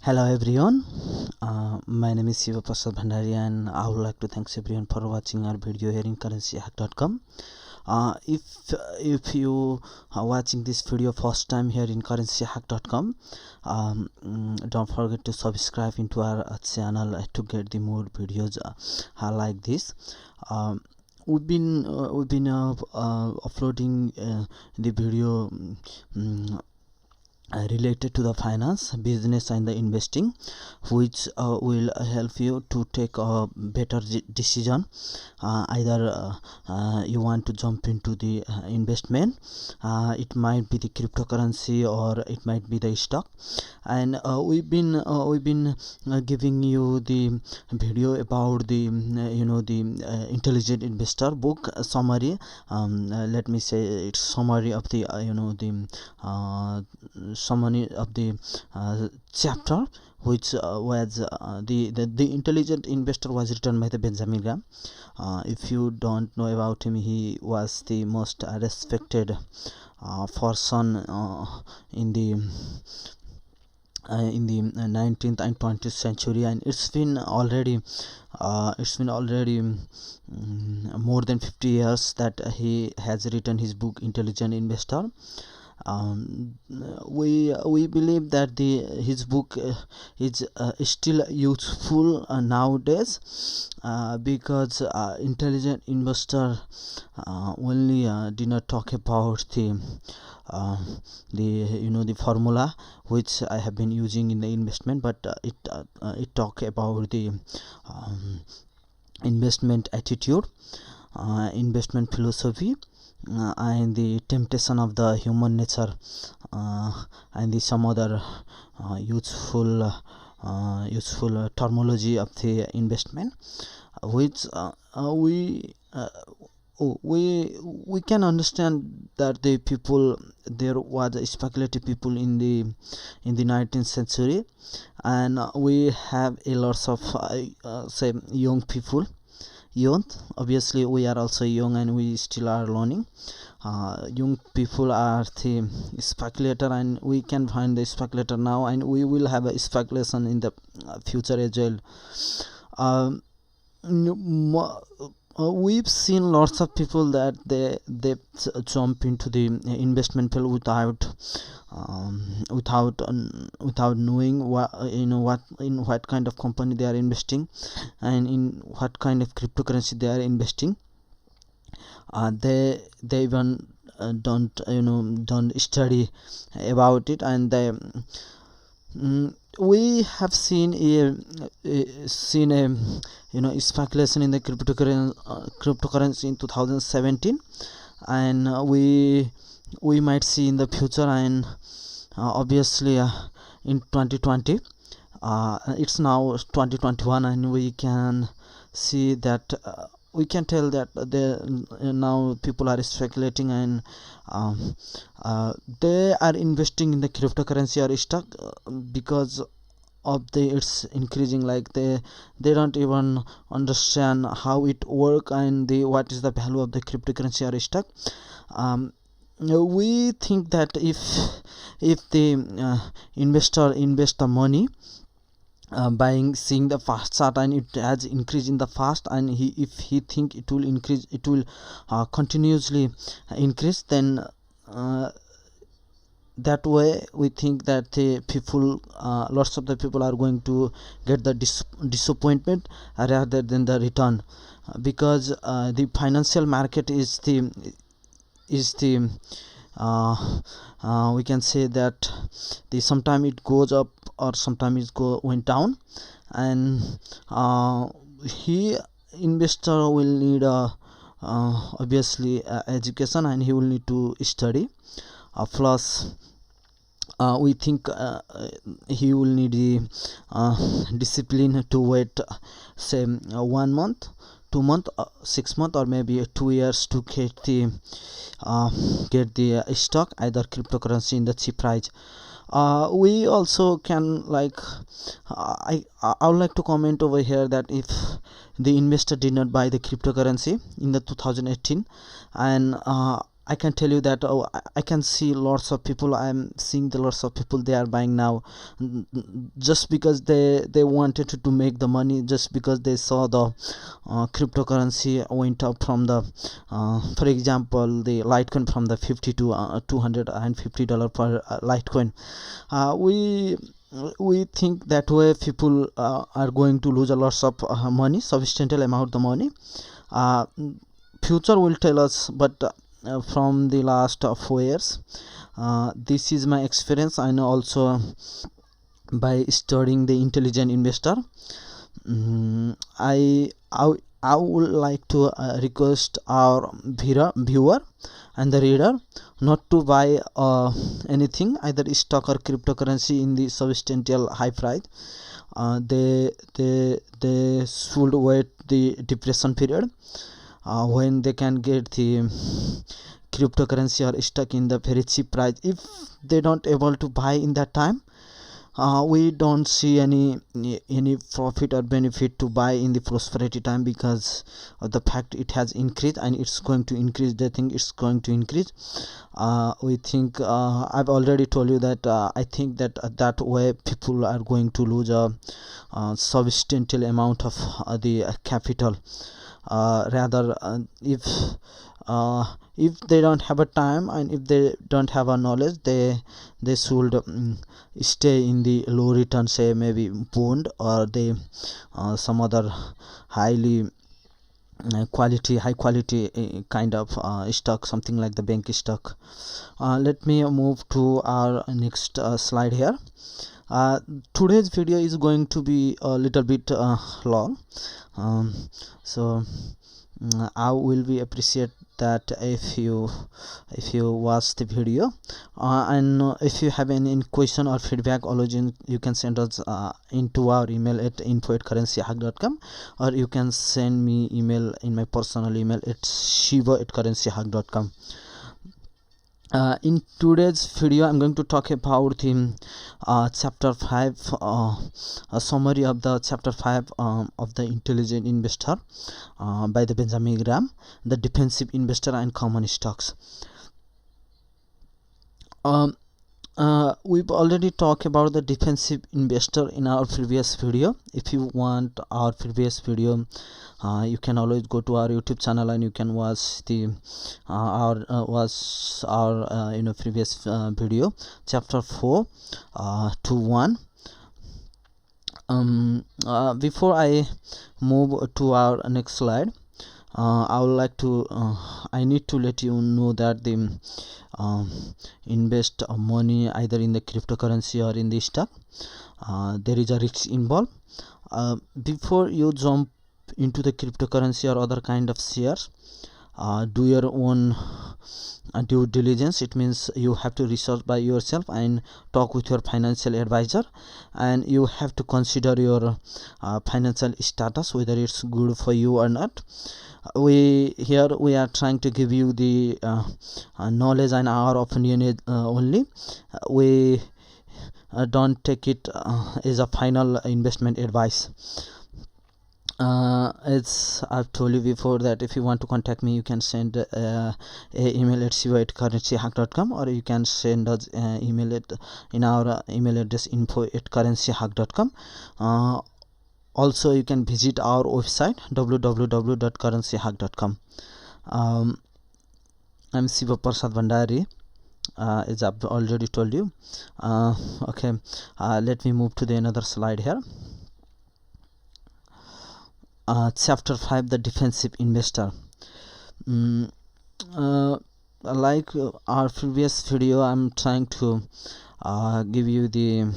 Hello everyone, my name is Seeba and I would like to thank everyone for watching our video here in CurrencyHacked.com. If you are watching this video first time here in CurrencyHacked.com, don't forget to subscribe into our channel to get the more videos like this. We've been uploading the video related to the finance, business and the investing, which will help you to take a better decision. Either you want to jump into the investment, it might be the cryptocurrency or it might be the stock, and we've been giving you the video about the the intelligent investor book summary. Let me say it's summary of the summary of the chapter, which was the intelligent investor was written by the Benjamin Graham. If you don't know about him, he was the most respected person in the 19th and 20th century, and it's been already more than 50 years that he has written his book Intelligent Investor. We believe that his book is still useful nowadays, because intelligent investor only did not talk about the formula which I have been using in the investment, but it talk about the investment attitude, investment philosophy, and the temptation of the human nature, and some other useful terminology of the investment, which we can understand that there was a speculative people in the 19th century, and we have a lots of say young people. Obviously we are also young and we still are learning. Young people are the speculator, and we can find the speculator now, and we will have a speculation in the future as well. We've seen lots of people that they jump into the investment field without knowing what kind of company they are investing and in what kind of cryptocurrency they are investing. They even don't study about it, and they we have seen a speculation in the cryptocurrency in 2017, and we might see in the future, and obviously in 2020. It's now 2021, and we can see that we can tell that now people are speculating, and they are investing in the cryptocurrency or stock because of it's increasing. Like they don't even understand how it work and what is the value of the cryptocurrency or stock. We think that if the investor invest the money seeing the fast chart, and it has increased in the fast, and if he think it will increase, it will continuously increase, then that way we think that the people, lots of the people are going to get the disappointment rather than the return, because the financial market is the we can say that sometime it goes up or sometimes it went down, and investor will need obviously education, and he will need to study, plus we think he will need the discipline to wait, say 1 month, 2 months, 6 months, or maybe 2 years to get the stock, either cryptocurrency, in the cheap price. We also can, like, I would like to comment over here that if the investor did not buy the cryptocurrency in the 2018, and I can tell you that I can see lots of people. I'm seeing the lots of people, they are buying now, just because they wanted to make the money, just because they saw the cryptocurrency went up from the for example, the Litecoin from the 50 to $250 per Litecoin. We think that way people are going to lose a lot of money, substantial amount of money. Future will tell us, but from the last 4 years, this is my experience, and also by studying the intelligent investor. I would like to request our viewer and the reader not to buy anything, either stock or cryptocurrency, in the substantial high price. They should wait the depression period, when they can get the cryptocurrency or stock in the very cheap price. If they don't able to buy in that time, we don't see any profit or benefit to buy in the prosperity time, because of the fact it has increased and it's going to increase. They think it's going to increase. We think, I've already told you that I think that that way people are going to lose a substantial amount of the capital. Rather, if they don't have a time, and if they don't have a knowledge, they should stay in the low return, say maybe bond, or they some other high quality kind of stock, something like the bank stock. Let me move to our next slide here. Today's video is going to be a little bit long, so I will be appreciate that if you watch the video, and if you have any question or feedback, always you can send us into our email at info@currencyhacked.com, or you can send me email in my personal email at seeba@currencyhacked.com. In today's video, I'm going to talk about the chapter 5, a summary of the chapter 5 of the intelligent investor by the Benjamin Graham, the defensive investor and common stocks. We've already talked about the defensive investor in our previous video. If you want our previous video, you can always go to our YouTube channel and you can watch the our previous video, chapter 4 to 1. Before I move to our next slide, I would like to I need to let you know that the invest money either in the cryptocurrency or in the stock, there is a risk involved. Before you jump into the cryptocurrency or other kind of shares, do your own due diligence. It means you have to research by yourself and talk with your financial advisor, and you have to consider your financial status, whether it's good for you or not. We are trying to give you the knowledge and our opinion only. We don't take it as a final investment advice. As I've told you before, that if you want to contact me, you can send a email at seeba@currencyhacked.com, or you can send us email in our email address info@currencyhacked.com. Also, you can visit our website www.currencyhacked.com. I'm Siva Prasad Bandari, as I've already told you. Okay, let me move to the another slide here. Chapter 5, the defensive investor. Like our previous video, I'm trying to give you the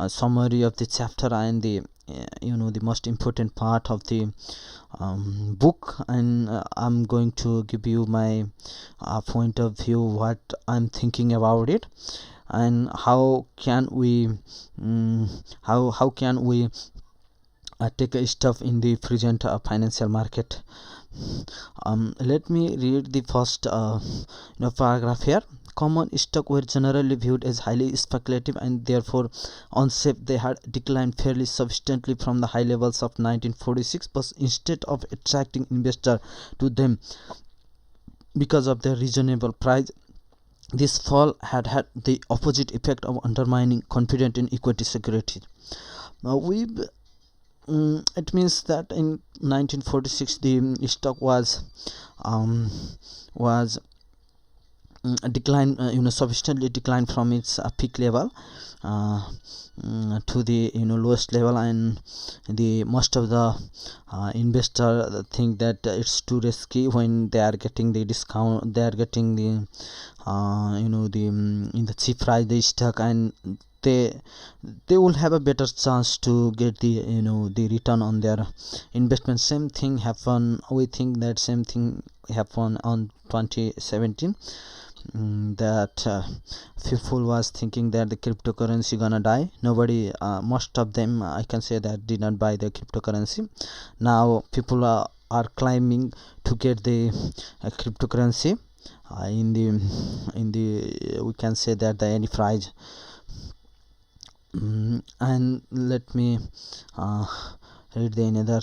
summary of the chapter and the the most important part of the book, and I'm going to give you my point of view, what I'm thinking about it, and how can we take a step in the present financial market. Let me read the first paragraph here. Common stocks were generally viewed as highly speculative and therefore unsafe. They had declined fairly substantially from the high levels of 1946, but instead of attracting investors to them, because of their reasonable price. This fall had the opposite effect of undermining confidence in equity securities. Now it means that in 1946 the stock um, was decline, sufficiently declined from its peak level to the lowest level, and the most of the investor think that it's too risky when they are getting the discount, they are getting the in the cheap price they stock, and they will have a better chance to get the the return on their investment. Same thing happen, we think that same thing happened on 2017, that people was thinking that the cryptocurrency gonna die. Nobody, most of them, I can say that, did not buy the cryptocurrency. Now people are climbing to get the cryptocurrency in the we can say that the any price. And let me read the another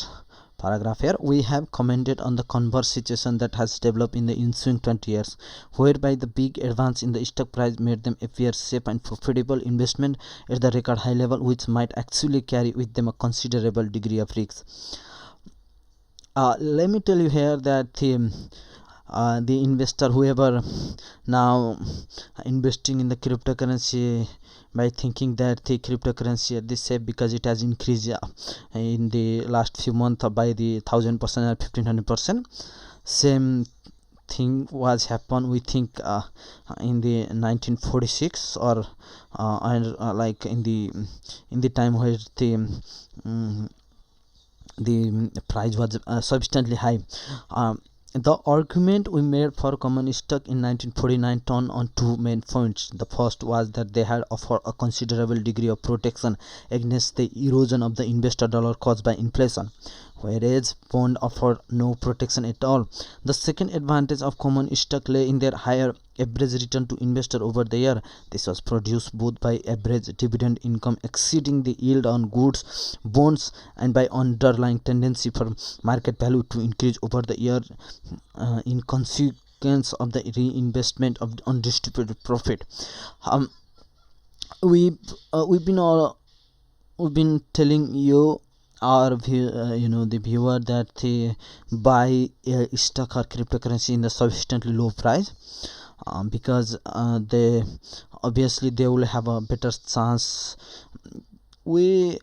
paragraph here. We have commented on the converse situation that has developed in the ensuing 20 years, whereby the big advance in the stock price made them appear safe and profitable investment at the record high level, which might actually carry with them a considerable degree of risk. Let me tell you here that the investor, whoever now investing in the cryptocurrency by thinking that the cryptocurrency is safe because it has increased in the last few months by the 1000% or 1500%, same thing was happen, we think, in the 1946 or like in the time where the price was substantially high. The argument we made for common stock in 1949 turned on two main points. The first was that they had offered a considerable degree of protection against the erosion of the investor dollar caused by inflation, whereas bond offered no protection at all. The second advantage of common stock lay in their higher average return to investor over the year. This was produced both by average dividend income exceeding the yield on goods, bonds, and by underlying tendency for market value to increase over the year in consequence of the reinvestment of undistributed profit. We've been telling you, our the viewer, that they buy stock or cryptocurrency in the sufficiently low price, because they obviously they will have a better chance. We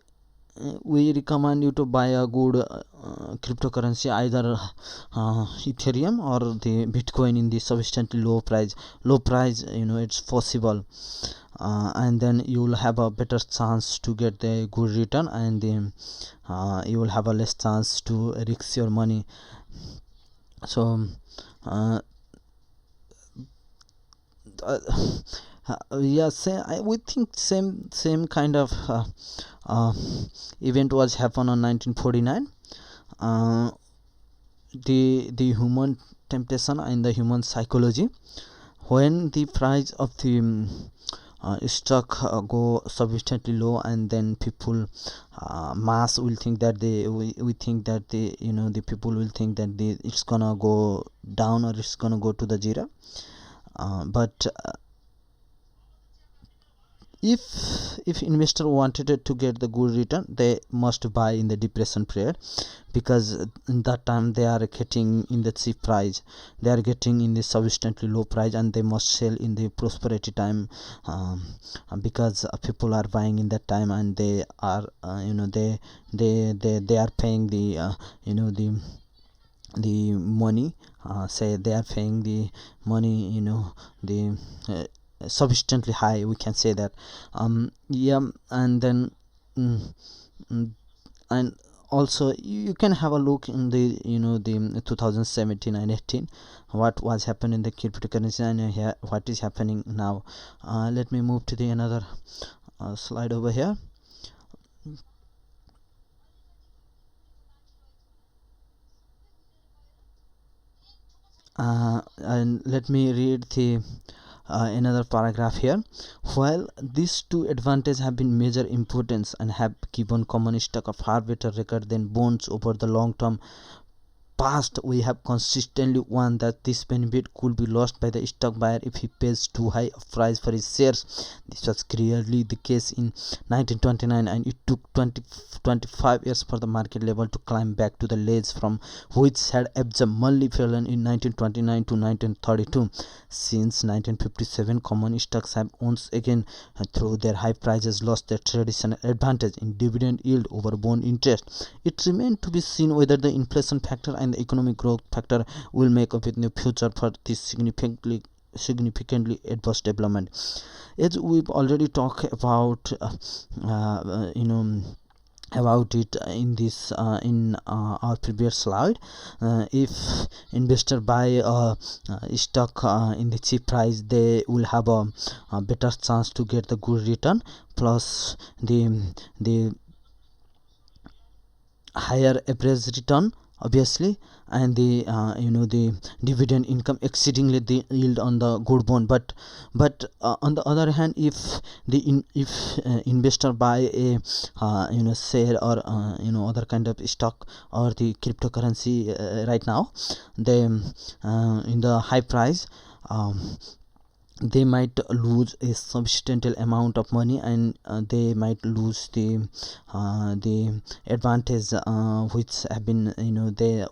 recommend you to buy a good cryptocurrency, either Ethereum or the Bitcoin in the sufficiently low price. It's possible, and then you will have a better chance to get the good return, and then you will have a less chance to risk your money. So we think same kind of event was happened on 1949. The human temptation and the human psychology, when the price of the stock go sufficiently low, and then people mass will think that we think that the people will think that it's gonna go down or it's gonna go to the zero. But if investor wanted to get the good return, they must buy in the depression period, because in that time they are getting in the cheap price, they are getting in the sufficiently low price, and they must sell in the prosperity time, because people are buying in that time, and they are they are paying the the money, say they are paying the money, the sufficiently high, we can say that. And then and also you can have a look in the the 2017 and 18 what was happening in the cryptocurrency, and what is happening now. Let me move to the another slide over here. And let me read the another paragraph here. While these two advantages have been major importance and have given common stock a far better record than bonds over the long term, past we have consistently warned that this benefit could be lost by the stock buyer if he pays too high a price for his shares. This was clearly the case in 1929, and it took 25 years for the market level to climb back to the levels from which had abysmally fallen in 1929 to 1932. Since 1957, common stocks have once again, through their high prices, lost their traditional advantage in dividend yield over bond interest. It remains to be seen whether the inflation factor and the economic growth factor will make up in the future for this significantly adverse development. As we've already talked about, about it in this our previous slide. If investor buy a stock in the cheap price, they will have a better chance to get the good return, plus the higher average return obviously, and the the dividend income exceedingly the yield on the good bond. But on the other hand, if investor buy a share or other kind of stock or the cryptocurrency right now, they in the high price, they might lose a substantial amount of money, and they might lose the advantage which have been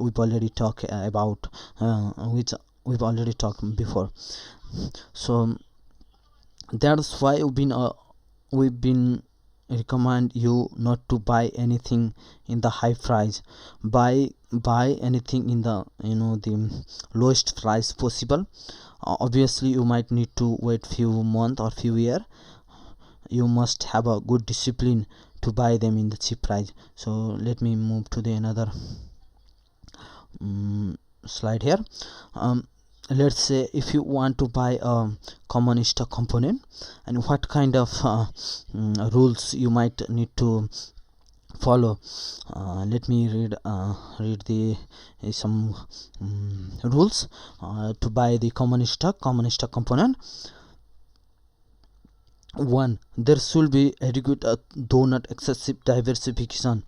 we've already talked about, which we've already talked before. So that's why we've been recommend you not to buy anything in the high price. Buy anything in the the lowest price possible. Obviously you might need to wait few months or few years. You must have a good discipline to buy them in the cheap price. So let me move to the another slide here. Let's say if you want to buy a common stock component, and what kind of rules you might need to follow. Let me read the some rules to buy the common stock component. 1. There should be adequate though not excessive diversification.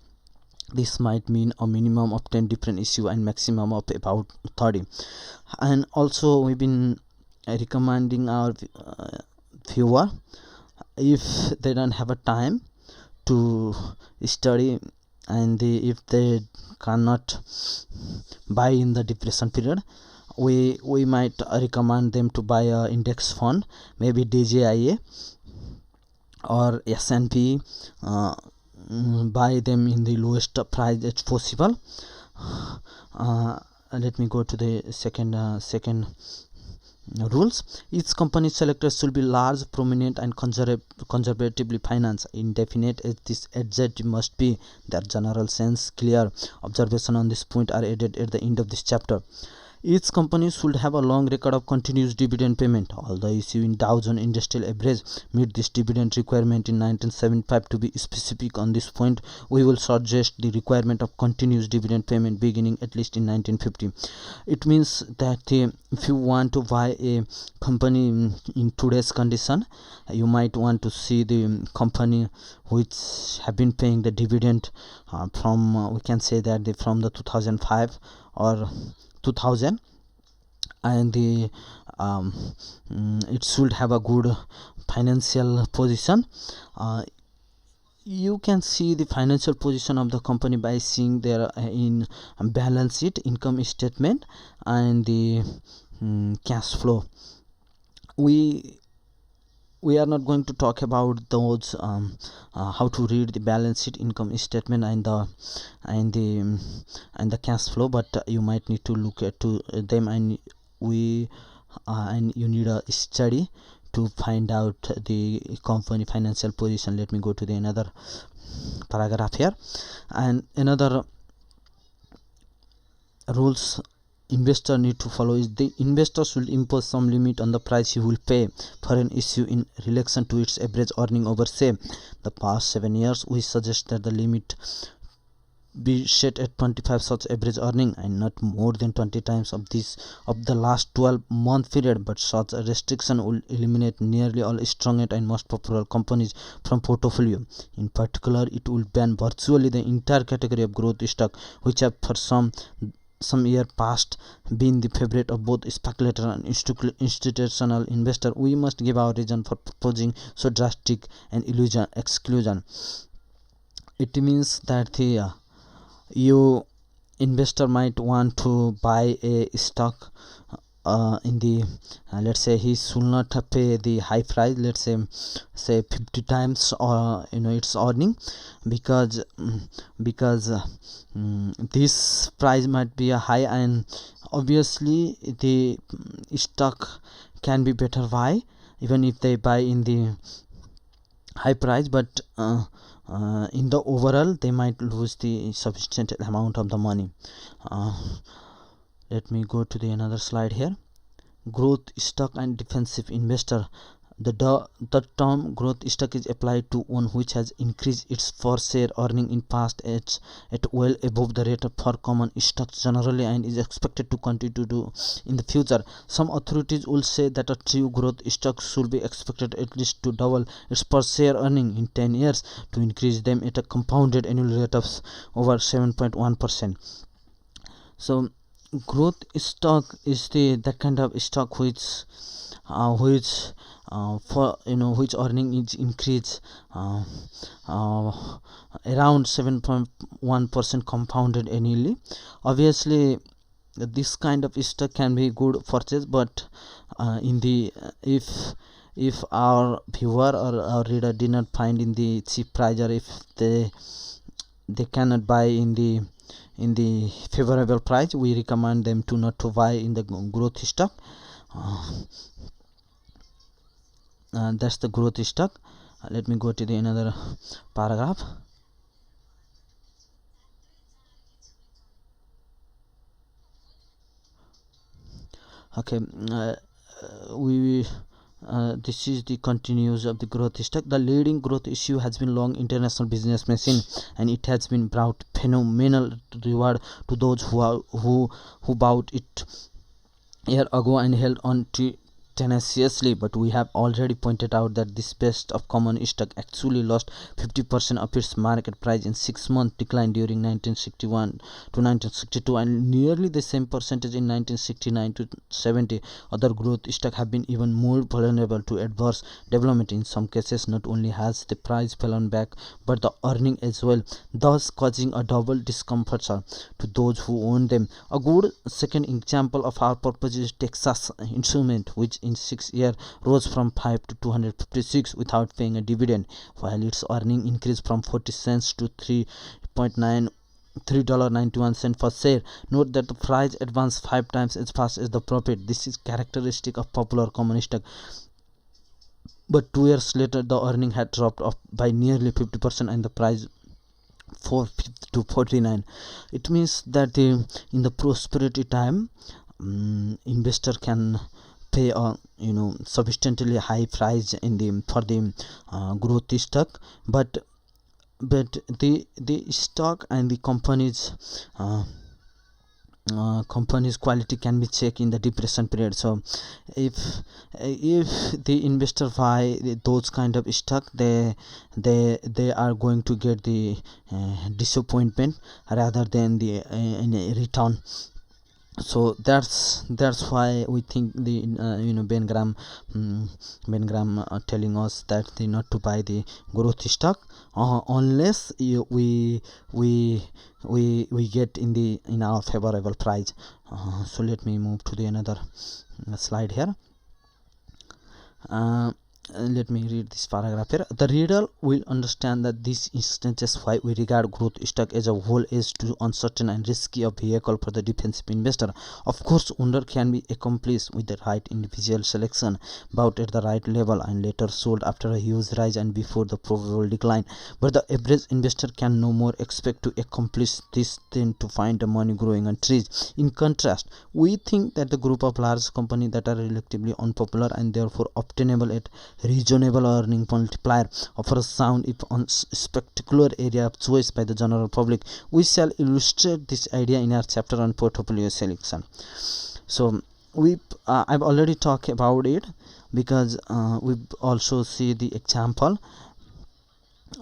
This might mean a minimum of 10 different issues and maximum of about 30. And also we've been recommending our viewer, if they don't have a time to study, and if they cannot buy in the depression period, we might recommend them to buy a index fund, maybe DJIA or S&P. Buy them in the lowest price as possible. Let me go to the second rules. Each company selected should be large, prominent, and conservatively financed. Indefinite as this adjective must be, their general sense. Clear observation on this point are added at the end of this chapter. Each company should have a long record of continuous dividend payment. Although issue in Dow Jones Industrial Average meet this dividend requirement in 1975. To be specific on this point, we will suggest the requirement of continuous dividend payment beginning at least in 1950. It means that if you want to buy a company in today's condition, you might want to see the company which have been paying the dividend from we can say that from the 2005 or 2000, and the it should have a good financial position. You can see the financial position of the company by seeing their in balance sheet, income statement, and the cash flow. We are not going to talk about those how to read the balance sheet, income statement, and the cash flow, but you might need to look at them, and you need a study to find out the company financial position. Let me go to the another paragraph here. And another rules investor need to follow is the investor should impose some limit on the price he will pay for an issue in relation to its average earning over, say, the past 7 years. We suggest that the limit be set at 25 such average earning and not more than 20 times of the last 12-month period. But such a restriction will eliminate nearly all strongest and most popular companies from portfolio. In particular, it will ban virtually the entire category of growth stock, which have for some some year past been the favorite of both speculator and institutional investor, we must give our reason for proposing so drastic an exclusion. It means that the you investor might want to buy a stock in the let's say he should not pay the high price, let's say 50 times or its earning, because this price might be a high, and obviously the stock can be better buy even if they buy in the high price, but in the overall they might lose the substantial amount of the money. Let me go to the another slide here. Growth stock and defensive investor. The term growth stock is applied to one which has increased its per share earning in past at well above the rate for common stocks generally, and is expected to continue to do in the future. Some authorities will say that a true growth stock should be expected at least to double its per share earning in 10 years, to increase them at a compounded annual rate of over 7.1%. So growth stock is that kind of stock which which earning is increased around 7.1% compounded annually. Obviously this kind of stock can be good purchase, but in the if our viewer or our reader did not find in the cheap price, or if they cannot buy in the favorable price, we recommend them to not to buy in the growth stock. That's the growth stock. Let me go to the another paragraph. Okay, this is the continues of the growth stock. The leading growth issue has been long international business machine, and it has been brought phenomenal reward to those who bought it a year ago and held on to tenaciously. But we have already pointed out that this best of common stock actually lost 50% of its market price in 6 month decline during 1961 to 1962, and nearly the same percentage in 1969 to 70. Other growth stock have been even more vulnerable to adverse development. In some cases, not only has the price fallen back, but the earning as well, thus causing a double discomfort to those who own them. A good second example of our purpose is Texas Instrument, which in 6 years rose from 5 to 256 without paying a dividend, while its earning increased from 40 cents to $3.91 per share. Note that the price advanced 5 times as fast as the profit. This is characteristic of popular common stock. But 2 years later, the earning had dropped off by nearly 50% and the price 4 to 49. It means that in the prosperity time, investor can pay a substantially high price for the growth stock, but the stock and the company's quality can be checked in the depression period. So if the investor buy those kind of stock, they are going to get the disappointment rather than the return. So that's why we think the Ben Graham telling us that not to buy the growth stock unless we get in our favorable price. So let me move to the another slide here. Let me read this paragraph here. The reader will understand that this instances why we regard growth stock as a whole as too uncertain and risky a vehicle for the defensive investor. Of course, wonder can be accomplished with the right individual selection, bought at the right level and later sold after a huge rise and before the probable decline. But the average investor can no more expect to accomplish this than to find the money growing on trees. In contrast, we think that the group of large companies that are relatively unpopular and therefore obtainable at reasonable earning multiplier offer a sound if on spectacular area of choice by the general public. We shall illustrate this idea in our chapter on portfolio selection. So I've already talked about it because we also see the example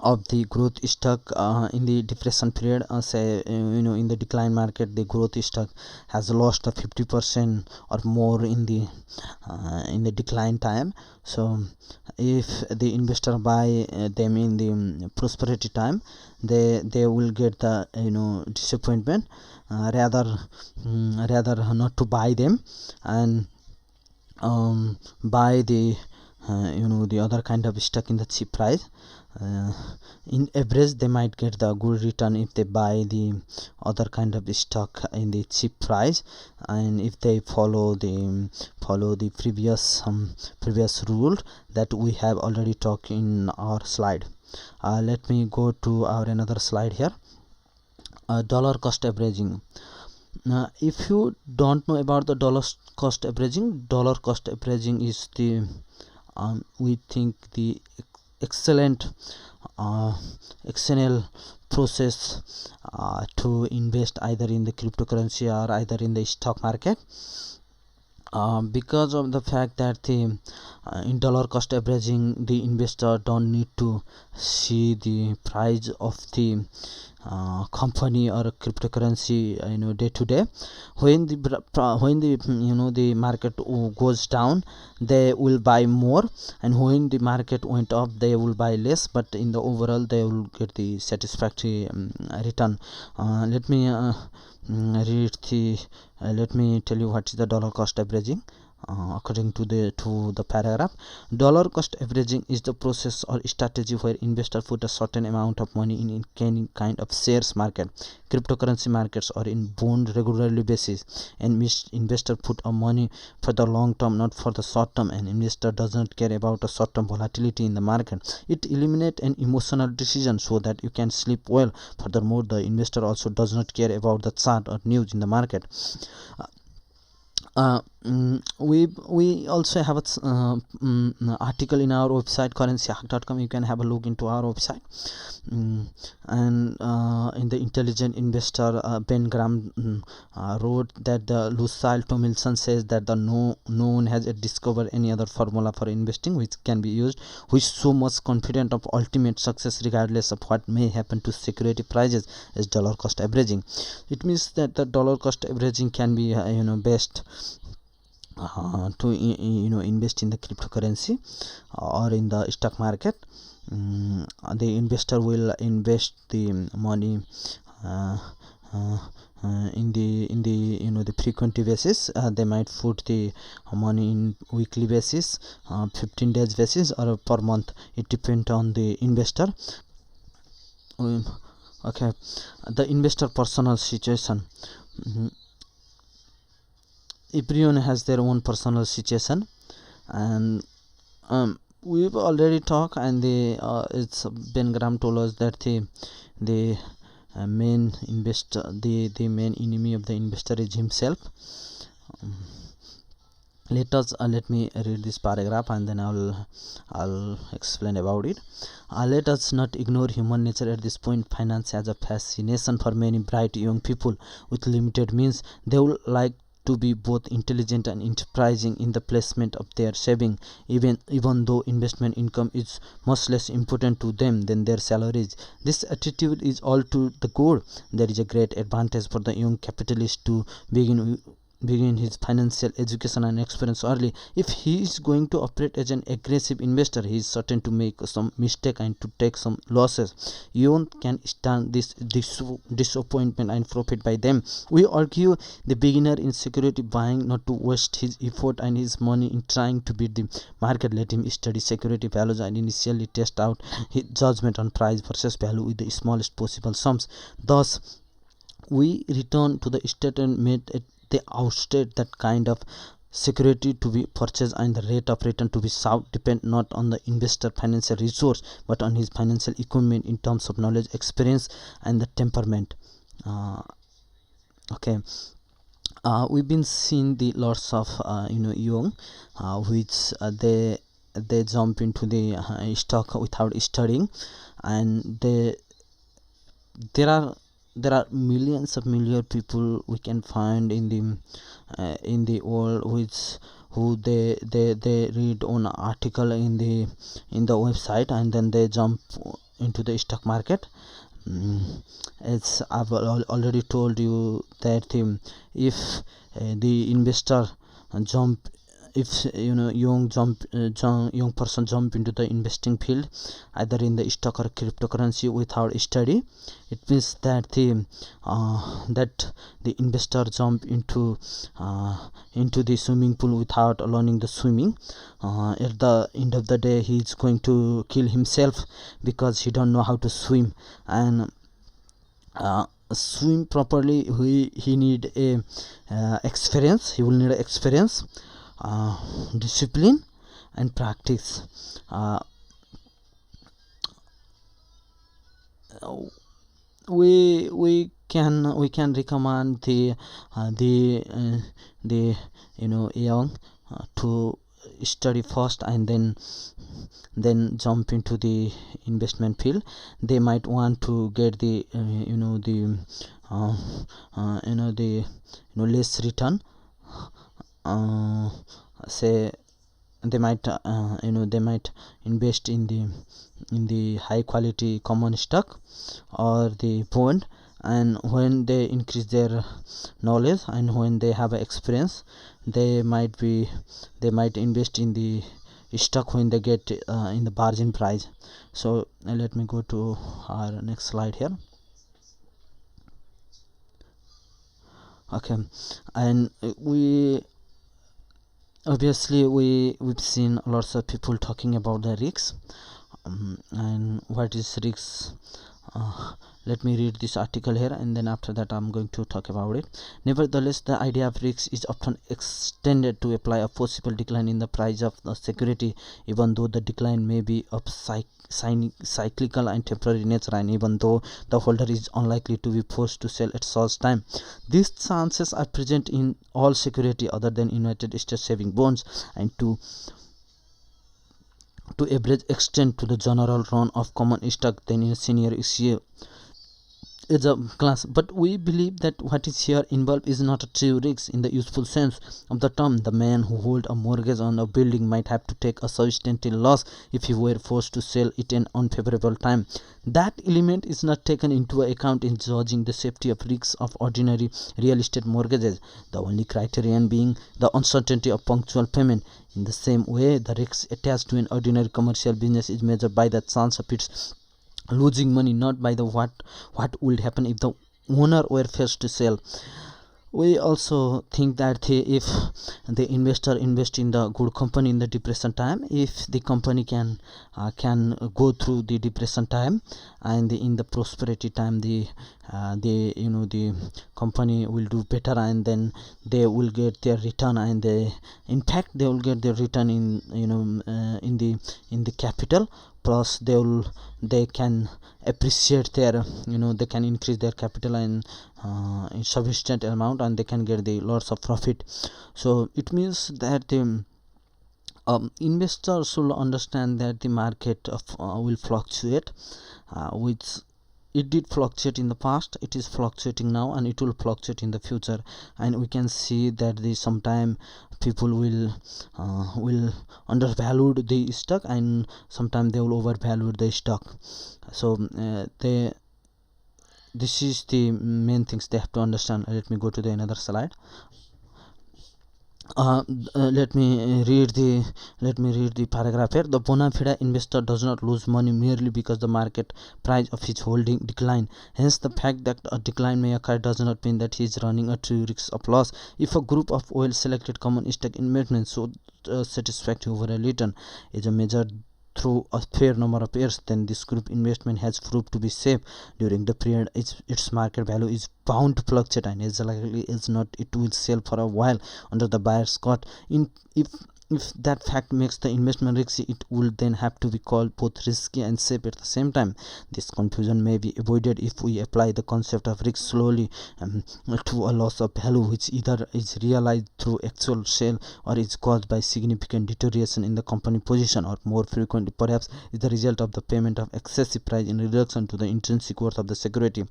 of the growth stock in the depression period. Say in the decline market, the growth stock has lost 50% or more in the decline time. So if the investor buy them in the prosperity time, they will get the disappointment, rather not to buy them, and buy the the other kind of stock in the cheap price. In average they might get the good return if they buy the other kind of stock in the cheap price, and if they follow the previous rule that we have already talked in our slide. Let me go to our another slide here. Dollar cost averaging. If you don't know about the dollar cost averaging is the we think the excellent excellent process to invest either in the cryptocurrency or either in the stock market, because of the fact that the in dollar cost averaging the investor don't need to see the price of the company or cryptocurrency day to day. When the market goes down, they will buy more, and when the market went up, they will buy less, but in the overall they will get the satisfactory return. Let me let me tell you what is the dollar cost averaging. According to the paragraph, dollar cost averaging is the process or strategy where investor put a certain amount of money in any kind of shares market, cryptocurrency markets, or in bond regularly basis, and investor put a money for the long term, not for the short term, and investor does not care about a short term volatility in the market. It eliminates an emotional decision so that you can sleep well. Furthermore, the investor also does not care about the chart or news in the market. We also have an article in our website CurrencyHacked.com. You can have a look into our website. And in the Intelligent Investor, Ben Graham wrote that the Lucille Tomlinson says that no one has discovered any other formula for investing which can be used, which so much confident of ultimate success regardless of what may happen to security prices, as dollar cost averaging. It means that the dollar cost averaging can be best to invest in the cryptocurrency or in the stock market. The investor will invest the money in the frequency basis. They might put the money in weekly basis, 15 days basis, or per month. It depends on the investor. Okay, the investor personal situation. Everyone has their own personal situation, and we've already talked, and it's Ben Graham told us that the main investor, the main enemy of the investor is himself. Let me read this paragraph, and then I'll explain about it. Let us not ignore human nature at this point. Finance has a fascination for many bright young people with limited means. They would like to be both intelligent and enterprising in the placement of their saving, even though investment income is much less important to them than their salaries. This attitude is all to the good. There is a great advantage for the young capitalist to begin his financial education and experience early. If he is going to operate as an aggressive investor, he is certain to make some mistake and to take some losses. You can stand this disappointment and profit by them. We argue the beginner in security buying not to waste his effort and his money in trying to beat the market. Let him study security values and initially test out his judgment on price versus value with the smallest possible sums. Thus, we return to the statement made at the outset that kind of security to be purchased and the rate of return to be sought depend not on the investor financial resource but on his financial equipment in terms of knowledge, experience, and the temperament. Okay, we've been seeing the lots of young which they jump into the stock without studying, and there are millions of people we can find in the world who they read on article in the website, and then they jump into the stock market. As I've already told you that if the investor jump, if young person jump into the investing field either in the stock or cryptocurrency without study, it means that the investor jump into the swimming pool without learning the swimming. At the end of the day, he is going to kill himself because he don't know how to swim. And swim properly, he need a experience. He will need experience, discipline and practice. We can recommend the young to study first and then jump into the investment field. They might want to get the less return. Say they might invest in the high quality common stock or the bond, and when they increase their knowledge and when they have experience, they might invest in the stock when they get in the bargain price. So let me go to our next slide here. Okay, and we've seen lots of people talking about the risks, and what is risks. Let me read this article here, and then after that I'm going to talk about it. Nevertheless, the idea of risks is often extended to apply a possible decline in the price of the security, even though the decline may be of cyclical and temporary nature, and even though the holder is unlikely to be forced to sell at such time. These chances are present in all security other than United States saving bonds, and to average extent to the general run of common stock than in senior issue is a class. But we believe that what is here involved is not a true risk in the useful sense of the term. The man who holds a mortgage on a building might have to take a substantial loss if he were forced to sell it in unfavorable time. That element is not taken into account in judging the safety of risks of ordinary real estate mortgages, the only criterion being the uncertainty of punctual payment. In the same way, the risk attached to an ordinary commercial business is measured by the chance of its losing money, not by the what would happen if the owner were forced to sell. We also think that if the investor invest in the good company in the depression time, if the company can go through the depression time, and in the prosperity time the company will do better, and then they will get their return, and in fact they will get their return in the capital, plus they can appreciate their they can increase their capital in sufficient amount, and they can get the lots of profit. So it means that the investors should understand that the market will fluctuate, which it did fluctuate in the past, it is fluctuating now, and it will fluctuate in the future. And we can see that sometime people will undervalue the stock, and sometimes they will overvalue the stock. So this is the main things they have to understand. Let me go to the another slide. Let me read the paragraph here. The bona fide investor does not lose money merely because the market price of his holding decline. Hence, the fact that a decline may occur does not mean that he is running a true risk of loss. If a group of well-selected common stock investments show satisfactory overall return is measured through a fair number of years, then this group investment has proved to be safe. During the period, its market value is bound to fluctuate, and as likely as not, it will sell for a while under the buyer's cut. If that fact makes the investment risky, it will then have to be called both risky and safe at the same time. This confusion may be avoided if we apply the concept of risk slowly to a loss of value, which either is realized through actual sale or is caused by significant deterioration in the company position, or more frequently perhaps is the result of the payment of excessive price in reduction to the intrinsic worth of the security.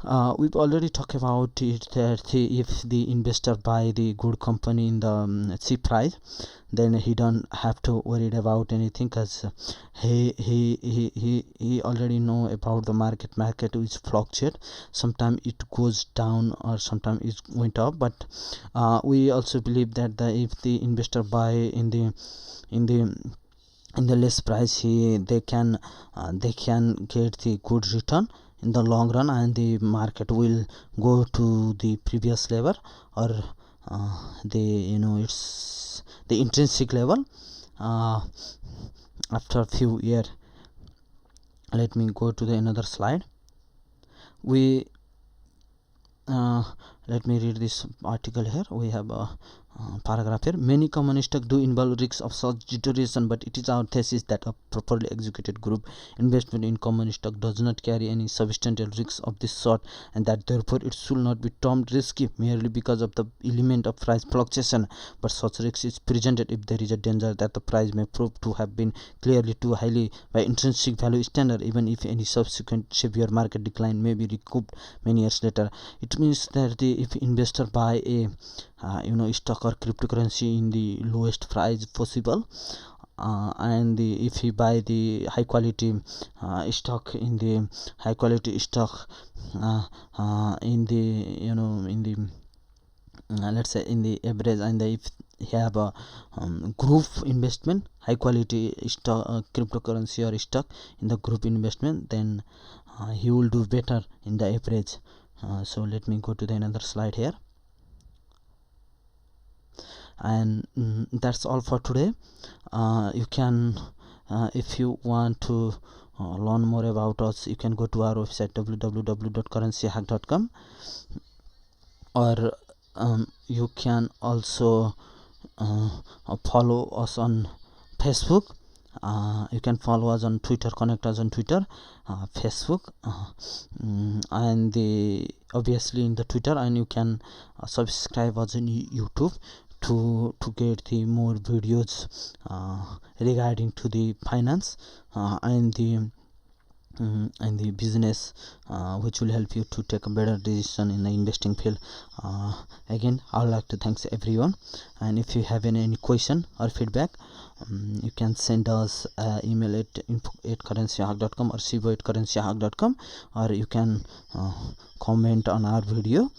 We've already talked about it that if the investor buy the good company in the cheap price, then he don't have to worry about anything, because he already know about the market which fluctuate. Sometimes it goes down or sometimes it went up, but we also believe that if the investor buy in the less price, they can get the good return in the long run, and the market will go to the previous level, or it's the intrinsic level after a few years. Let me go to the another slide. We let me read this article here. We have a paragraph here. Many common stocks do involve risks of such deterioration, but it is our thesis that a properly executed group investment in common stock does not carry any substantial risks of this sort, and that therefore it should not be termed risky merely because of the element of price fluctuation. But such risk is presented if there is a danger that the price may prove to have been clearly too highly by intrinsic value standard, even if any subsequent severe market decline may be recouped many years later. It means that if investor buy a stock or cryptocurrency in the lowest price possible, and if he buy the high quality stock in the high quality stock in the in the let's say in the average, and if he have a group investment, high quality stock cryptocurrency or stock in the group investment, then he will do better in the average. So let me go to the another slide here. And that's all for today. You can if you want to learn more about us, you can go to our website www.currencyhacked.com, or you can also follow us on Facebook. You can follow us on Twitter, connect us on Twitter, Facebook, and obviously in the Twitter, and you can subscribe us in YouTube to get the more videos regarding to the finance and the business, which will help you to take a better decision in the investing field. Again, I would like to thank everyone, and if you have any question or feedback, you can send us email at info@currencyhacked.com or seeba@currencyhacked.com, or you can comment on our video.